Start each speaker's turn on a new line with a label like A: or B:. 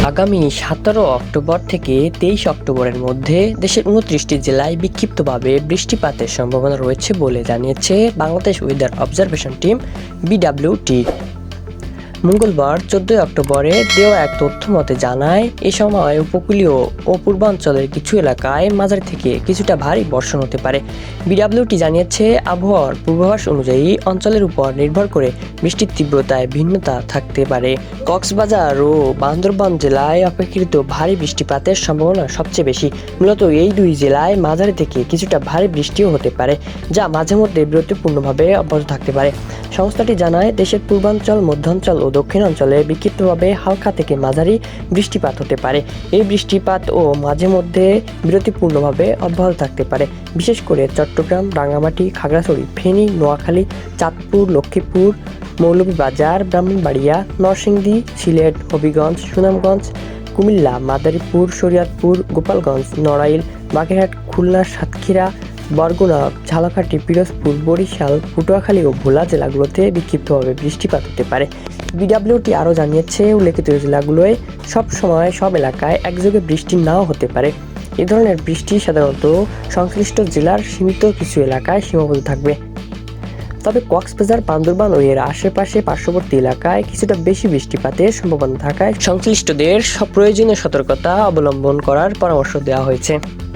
A: আগামী 17 অক্টোবর থেকে 23 অক্টোবরের মধ্যে দেশের 29টি জেলায় বিক্ষিপ্তভাবে বৃষ্টিপাতের সম্ভাবনা রয়েছে বলে জানিয়েছে বাংলাদেশ ওয়েদার অবজারভেশন টিম বিডব্লিউটি। মঙ্গলবার 14 অক্টোবরে দেওয়া এক তথ্য মতে জানায়, এ সময় উপকূলীয় ও পূর্বাঞ্চলের কিছু এলাকায় মাঝারি থেকে কিছুটা ভারী বর্ষণ হতে পারে। বিডব্লিউটি জানিয়েছে, আবহাওয়ার পূর্বাভাস অনুযায়ী অঞ্চলের উপর নির্ভর করে বৃষ্টির তীব্রতায় ভিন্নতা থাকতে পারে। কক্সবাজার ও বান্দরবান জেলায় অপেক্ষাকৃত ভারী বৃষ্টিপাতের সম্ভাবনা সবচেয়ে বেশি। মূলত এই দুই জেলায় মাঝারি থেকে কিছুটা ভারী বৃষ্টিও হতে পারে, যা মাঝে মধ্যে বিরতিপূর্ণভাবে অব্যাহত থাকতে পারে। সংস্থাটি জানায়, দেশের পূর্বাঞ্চল, মধ্যাঞ্চল ও দক্ষিণ অঞ্চলে বিক্ষিপ্তভাবে হালকা থেকে মাঝারি বৃষ্টিপাত হতে পারে। এই বৃষ্টিপাত ও মাঝে মধ্যে বিরতিপূর্ণভাবে অব্যাহত থাকতে পারে। বিশেষ করে চট্টগ্রাম, রাঙ্গামাটি, খাগড়াছড়ি, ফেনী, নোয়াখালী, চাঁদপুর, লক্ষ্মীপুর, মৌলভীবাজার, ব্রাহ্মণবাড়িয়া, নরসিংদী, সিলেট, হবিগঞ্জ, সুনামগঞ্জ, কুমিল্লা, মাদারীপুর, শরীয়তপুর, গোপালগঞ্জ, নড়াইল, বাগেরহাট, খুলনা, সাতক্ষীরা, বরগুনা, ঝালকাঠি, পিরোজপুর, বরিশাল, পটুয়াখালী ও ভোলা জেলাগুলোতে বিক্ষিপ্তভাবে বৃষ্টিপাত হতে পারে। বিডব্লিউটি আরও জানিয়েছে, উল্লেখিত জেলাগুলোয় সবসময় সব এলাকায় একযোগে বৃষ্টি নাও হতে পারে। এ ধরনের বৃষ্টি সাধারণত সংশ্লিষ্ট জেলার সীমিত কিছু এলাকায় সীমাবদ্ধ থাকবে। তবে কক্সবাজার, বান্দরবান ও এর আশেপাশে পার্শ্ববর্তী এলাকায় কিছুটা বেশি বৃষ্টিপাতের সম্ভাবনা থাকায় সংশ্লিষ্টদের প্রয়োজনীয় সতর্কতা অবলম্বন করার পরামর্শ দেওয়া হয়েছে।